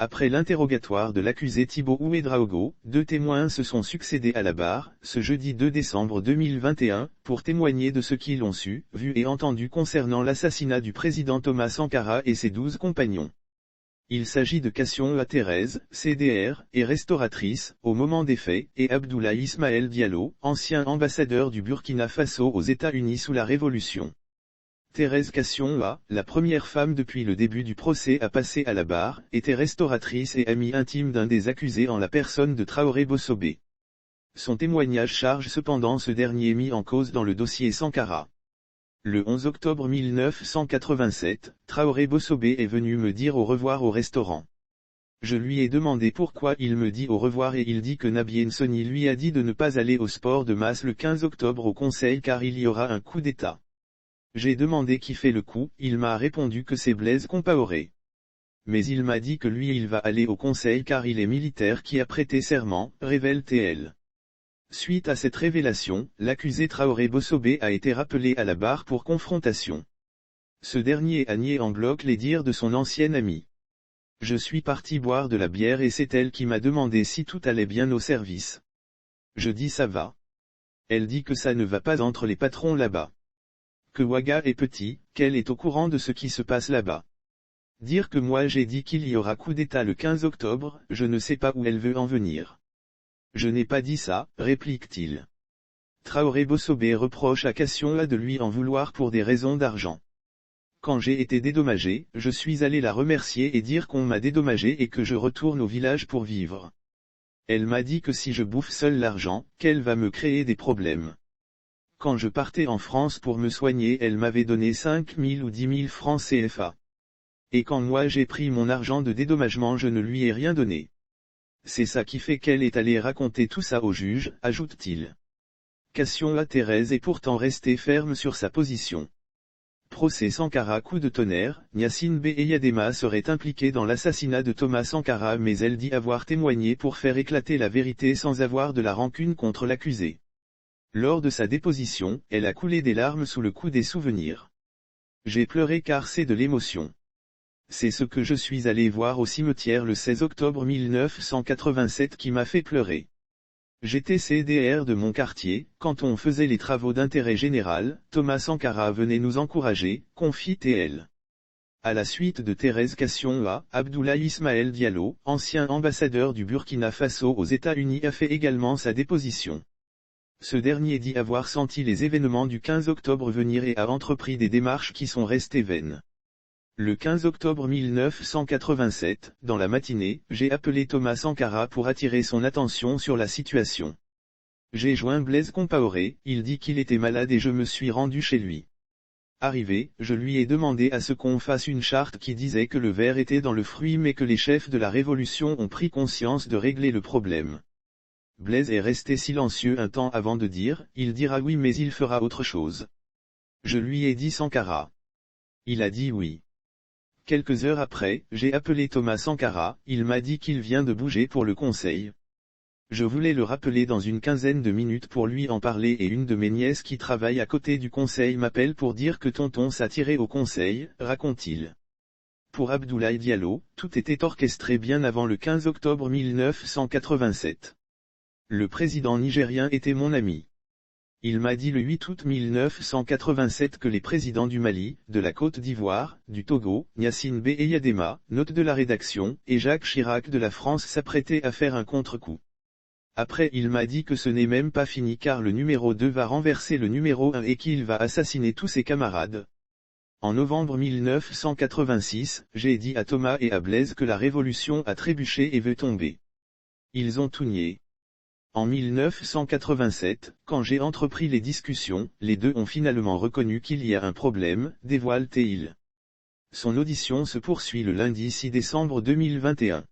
Après l'interrogatoire de l'accusé Thibaut Ouédraogo, 2 témoins se sont succédés à la barre, ce jeudi 2 décembre 2021, pour témoigner de ce qu'ils ont su, vu et entendu concernant l'assassinat du président Thomas Sankara et ses 12 compagnons. Il s'agit de Kassion Thérèse, CDR, et restauratrice, au moment des faits, et Abdoulaye Ismaël Diallo, ancien ambassadeur du Burkina Faso aux États-Unis sous la Révolution. Thérèse Kassion, la première femme depuis le début du procès à passer à la barre, était restauratrice et amie intime d'un des accusés en la personne de Traoré Bossobé. Son témoignage charge cependant ce dernier mis en cause dans le dossier Sankara. Le 11 octobre 1987, Traoré Bossobé est venu me dire au revoir au restaurant. Je lui ai demandé pourquoi il me dit au revoir et il dit que Nabien Soni lui a dit de ne pas aller au sport de masse le 15 octobre au conseil car il y aura un coup d'État. J'ai demandé qui fait le coup, il m'a répondu que c'est Blaise Compaoré. Mais il m'a dit que lui il va aller au conseil car il est militaire qui a prêté serment, révèle TL. Suite à cette révélation, l'accusé Traoré Bossobé a été rappelé à la barre pour confrontation. Ce dernier a nié en bloc les dires de son ancienne amie. Je suis parti boire de la bière et c'est elle qui m'a demandé si tout allait bien au service. Je dis ça va. Elle dit que ça ne va pas entre les patrons là-bas. Que Ouaga est petit, qu'elle est au courant de ce qui se passe là-bas. Dire que moi j'ai dit qu'il y aura coup d'État le 15 octobre, je ne sais pas où elle veut en venir. Je n'ai pas dit ça, réplique-t-il. Traoré Bossobé reproche à Kassion de lui en vouloir pour des raisons d'argent. Quand j'ai été dédommagé, je suis allé la remercier et dire qu'on m'a dédommagé et que je retourne au village pour vivre. Elle m'a dit que si je bouffe seul l'argent, qu'elle va me créer des problèmes. Quand je partais en France pour me soigner elle m'avait donné 5 000 ou 10 000 francs CFA. Et quand moi j'ai pris mon argent de dédommagement je ne lui ai rien donné. C'est ça qui fait qu'elle est allée raconter tout ça au juge, ajoute-t-il. Kassion Thérèse est pourtant restée ferme sur sa position. Procès Sankara coup de tonnerre, Gnassingbé Eyadema serait impliquée dans l'assassinat de Thomas Sankara mais elle dit avoir témoigné pour faire éclater la vérité sans avoir de la rancune contre l'accusé. Lors de sa déposition, elle a coulé des larmes sous le coup des souvenirs. J'ai pleuré car c'est de l'émotion. C'est ce que je suis allé voir au cimetière le 16 octobre 1987 qui m'a fait pleurer. J'étais CDR de mon quartier, quand on faisait les travaux d'intérêt général, Thomas Sankara venait nous encourager, confie TL. À la suite de Thérèse Kassion, Abdoulaye Ismaël Diallo, ancien ambassadeur du Burkina Faso aux États-Unis a fait également sa déposition. Ce dernier dit avoir senti les événements du 15 octobre venir et a entrepris des démarches qui sont restées vaines. Le 15 octobre 1987, dans la matinée, j'ai appelé Thomas Sankara pour attirer son attention sur la situation. J'ai joint Blaise Compaoré, il dit qu'il était malade et je me suis rendu chez lui. Arrivé, je lui ai demandé à ce qu'on fasse une charte qui disait que le ver était dans le fruit mais que les chefs de la révolution ont pris conscience de régler le problème. Blaise est resté silencieux un temps avant de dire, il dira oui mais il fera autre chose. Je lui ai dit Sankara. Il a dit oui. Quelques heures après, j'ai appelé Thomas Sankara, il m'a dit qu'il vient de bouger pour le conseil. Je voulais le rappeler dans une quinzaine de minutes pour lui en parler et une de mes nièces qui travaille à côté du conseil m'appelle pour dire que tonton s'est tiré au conseil, raconte-t-il. Pour Abdoulaye Diallo, tout était orchestré bien avant le 15 octobre 1987. Le président nigérien était mon ami. Il m'a dit le 8 août 1987 que les présidents du Mali, de la Côte d'Ivoire, du Togo, Gnassingbé Eyadema, note de la rédaction, et Jacques Chirac de la France s'apprêtaient à faire un contre-coup. Après il m'a dit que ce n'est même pas fini car le numéro 2 va renverser le numéro 1 et qu'il va assassiner tous ses camarades. En novembre 1986, j'ai dit à Thomas et à Blaise que la révolution a trébuché et veut tomber. Ils ont tout nié. En 1987, quand j'ai entrepris les discussions, les deux ont finalement reconnu qu'il y a un problème, dévoile-t-il. Son audition se poursuit le lundi 6 décembre 2021.